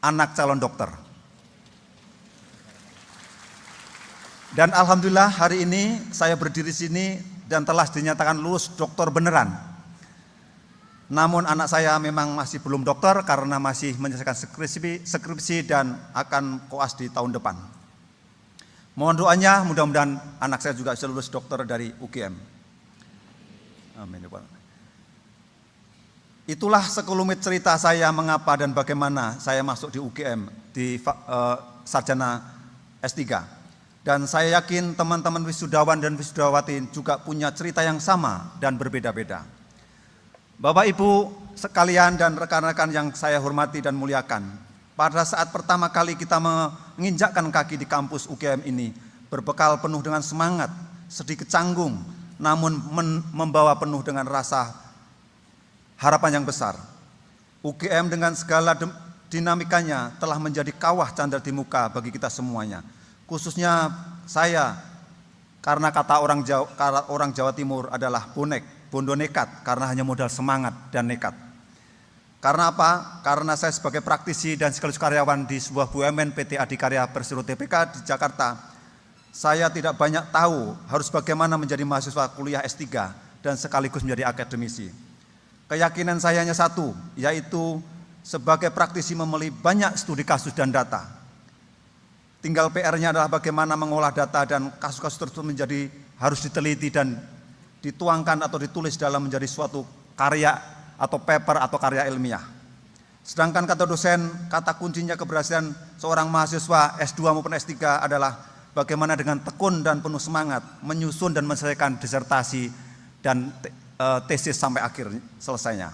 anak calon dokter. Dan alhamdulillah hari ini saya berdiri sini dan telah dinyatakan lulus dokter beneran. Namun anak saya memang masih belum dokter karena masih menyelesaikan skripsi dan akan koas di tahun depan. Mohon doanya, mudah-mudahan anak saya juga bisa lulus dokter dari UGM. Amin. Itulah sekelumit cerita saya mengapa dan bagaimana saya masuk di UGM di sarjana S3. Dan saya yakin teman-teman wisudawan dan wisudawati juga punya cerita yang sama dan berbeda-beda. Bapak Ibu sekalian dan rekan-rekan yang saya hormati dan muliakan, pada saat pertama kali kita menginjakkan kaki di kampus UGM ini, berbekal penuh dengan semangat, sedikit canggung, namun membawa penuh dengan rasa harapan yang besar. UGM dengan segala dinamikanya telah menjadi kawah candra di muka bagi kita semuanya. Khususnya saya, karena kata orang Jawa Timur adalah bondo nekat, karena hanya modal semangat dan nekat. Karena apa? Karena saya sebagai praktisi dan sekaligus karyawan di sebuah BUMN PT Adikarya Persero Tbk di Jakarta, saya tidak banyak tahu harus bagaimana menjadi mahasiswa kuliah S3 dan sekaligus menjadi akademisi. Keyakinan saya hanya satu, yaitu sebagai praktisi memilih banyak studi kasus dan data. Tinggal PR-nya adalah bagaimana mengolah data dan kasus-kasus tersebut menjadi harus diteliti dan dituangkan atau ditulis dalam menjadi suatu karya atau paper atau karya ilmiah. Sedangkan kata dosen, kata kuncinya keberhasilan seorang mahasiswa S2 maupun S3 adalah bagaimana dengan tekun dan penuh semangat menyusun dan menyelesaikan disertasi dan tesis sampai akhir selesainya.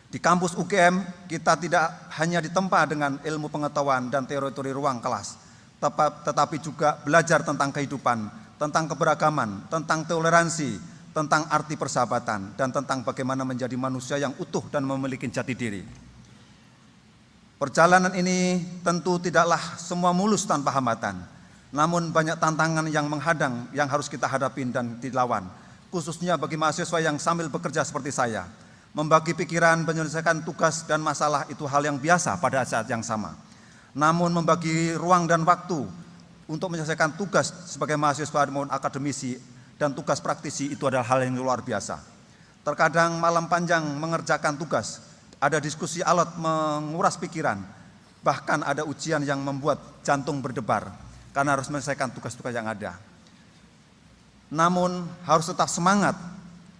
Di kampus UGM kita tidak hanya ditempa dengan ilmu pengetahuan dan teori-teori ruang kelas, tetapi juga belajar tentang kehidupan, tentang keberagaman, tentang toleransi, tentang arti persahabatan, dan tentang bagaimana menjadi manusia yang utuh dan memiliki jati diri. Perjalanan ini tentu tidaklah semua mulus tanpa hambatan, namun banyak tantangan yang menghadang yang harus kita hadapi dan dilawan, khususnya bagi mahasiswa yang sambil bekerja seperti saya. Membagi pikiran, menyelesaikan tugas dan masalah itu hal yang biasa pada saat yang sama. Namun membagi ruang dan waktu untuk menyelesaikan tugas sebagai mahasiswa maupun akademisi dan tugas praktisi itu adalah hal yang luar biasa. Terkadang malam panjang mengerjakan tugas, ada diskusi alot menguras pikiran, bahkan ada ujian yang membuat jantung berdebar karena harus menyelesaikan tugas-tugas yang ada. Namun harus tetap semangat.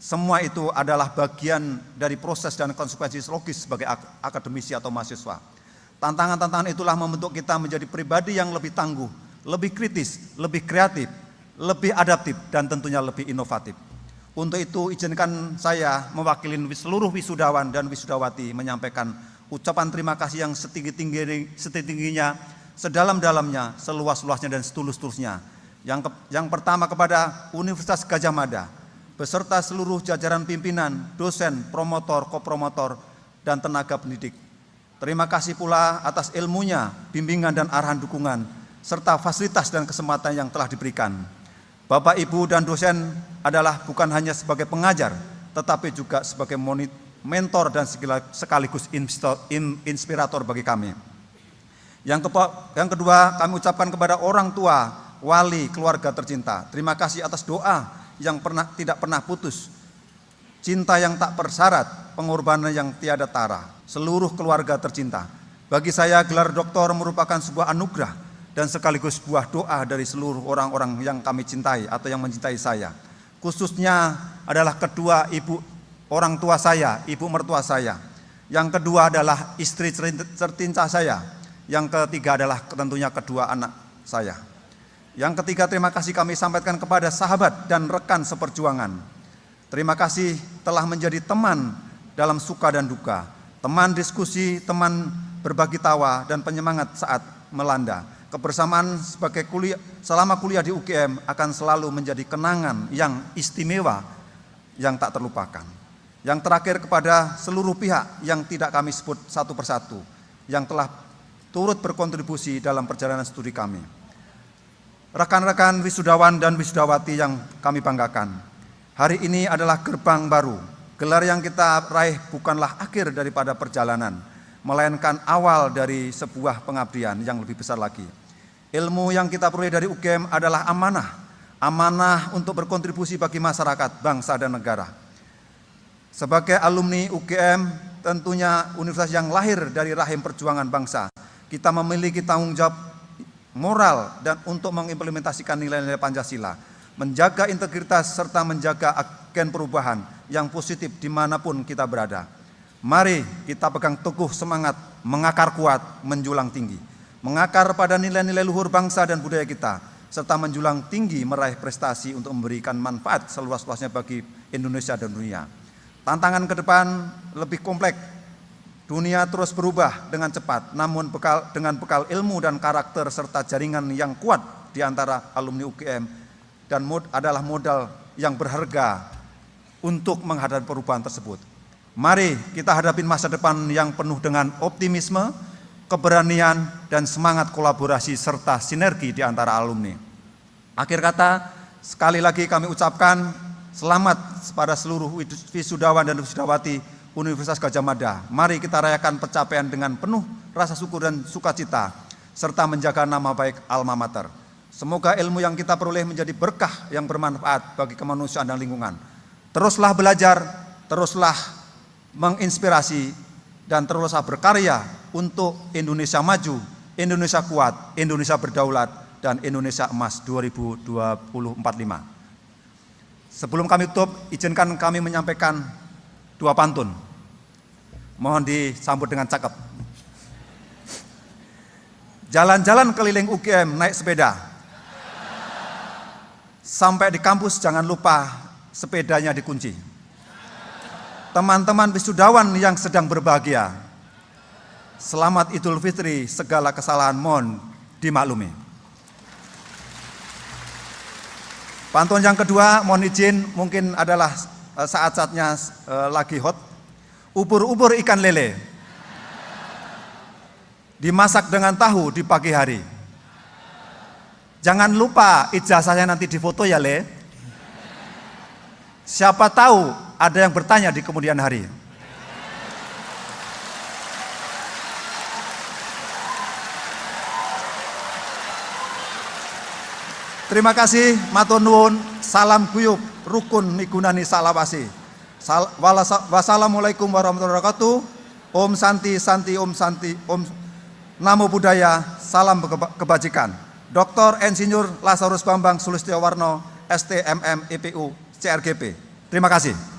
Semua itu adalah bagian dari proses dan konsekuensi logis sebagai akademisi atau mahasiswa. Tantangan-tantangan itulah membentuk kita menjadi pribadi yang lebih tangguh, lebih kritis, lebih kreatif, lebih adaptif, dan tentunya lebih inovatif. Untuk itu izinkan saya mewakili seluruh wisudawan dan wisudawati menyampaikan ucapan terima kasih yang setinggi-tingginya, sedalam-dalamnya, seluas-luasnya, dan setulus-tulusnya. Yang pertama kepada Universitas Gadjah Mada, beserta seluruh jajaran pimpinan, dosen, promotor, kopromotor, dan tenaga pendidik. Terima kasih pula atas ilmunya, bimbingan dan arahan dukungan, serta fasilitas dan kesempatan yang telah diberikan. Bapak, Ibu, dan dosen adalah bukan hanya sebagai pengajar, tetapi juga sebagai mentor dan sekaligus inspirator bagi kami. Yang kedua, kami ucapkan kepada orang tua, wali, keluarga tercinta, terima kasih atas doa yang tidak pernah putus, cinta yang tak bersyarat, pengorbanan yang tiada tara, seluruh keluarga tercinta. Bagi saya gelar doktor merupakan sebuah anugerah dan sekaligus sebuah doa dari seluruh orang-orang yang kami cintai atau yang mencintai saya. Khususnya adalah kedua orang tua saya, ibu mertua saya. Yang kedua adalah istri tercinta saya. Yang ketiga adalah tentunya kedua anak saya. Yang ketiga, terima kasih kami sampaikan kepada sahabat dan rekan seperjuangan. Terima kasih telah menjadi teman dalam suka dan duka, teman diskusi, teman berbagi tawa, dan penyemangat saat melanda. Kebersamaan selama kuliah di UGM akan selalu menjadi kenangan yang istimewa, yang tak terlupakan. Yang terakhir, kepada seluruh pihak yang tidak kami sebut satu persatu, yang telah turut berkontribusi dalam perjalanan studi kami. Rekan-rekan wisudawan dan wisudawati yang kami banggakan, hari ini adalah gerbang baru. Gelar yang kita raih bukanlah akhir daripada perjalanan, melainkan awal dari sebuah pengabdian yang lebih besar lagi. Ilmu yang kita peroleh dari UGM adalah amanah untuk berkontribusi bagi masyarakat, bangsa, dan negara. Sebagai alumni UGM, tentunya universitas yang lahir dari rahim perjuangan bangsa, kita memiliki tanggung jawab moral dan untuk mengimplementasikan nilai-nilai Pancasila, menjaga integritas serta menjaga agen perubahan yang positif dimanapun kita berada. Mari kita pegang teguh semangat, mengakar kuat, menjulang tinggi. Mengakar pada nilai-nilai luhur bangsa dan budaya kita, serta menjulang tinggi meraih prestasi untuk memberikan manfaat seluas-luasnya bagi Indonesia dan dunia. Tantangan ke depan lebih kompleks. Dunia terus berubah dengan cepat, namun dengan bekal ilmu dan karakter serta jaringan yang kuat di antara alumni UGM dan adalah modal yang berharga untuk menghadapi perubahan tersebut. Mari kita hadapi masa depan yang penuh dengan optimisme, keberanian, dan semangat kolaborasi serta sinergi di antara alumni. Akhir kata, sekali lagi kami ucapkan selamat pada seluruh wisudawan dan wisudawati Universitas Gadjah Mada. Mari kita rayakan pencapaian dengan penuh rasa syukur dan sukacita, serta menjaga nama baik alma mater. Semoga ilmu yang kita peroleh menjadi berkah yang bermanfaat bagi kemanusiaan dan lingkungan. Teruslah belajar, teruslah menginspirasi, dan teruslah berkarya untuk Indonesia maju, Indonesia kuat, Indonesia berdaulat, dan Indonesia emas 2045. Sebelum kami tutup, izinkan kami menyampaikan dua pantun. Mohon disambut dengan cakep. Jalan-jalan keliling UGM naik sepeda. Sampai di kampus jangan lupa sepedanya dikunci. Teman-teman wisudawan yang sedang berbahagia, selamat Idul Fitri, segala kesalahan mohon dimaklumi. Pantun yang kedua, mohon izin, mungkin adalah saat-saatnya lagi hot. Ubur-ubur ikan lele, dimasak dengan tahu di pagi hari. Jangan lupa ijazahnya nanti difoto ya Le. Siapa tahu ada yang bertanya di kemudian hari. Terima kasih, matur nuwun, salam guyub, rukun migunani salawasi. Wassalamualaikum warahmatullahi wabarakatuh. Om Santi, Santi, Om Santi, Om Namo Buddhaya, salam kebajikan. Dr. Insinyur Lazarus Bambang Sulistyo Warno, STMM IPU CRGP. Terima kasih.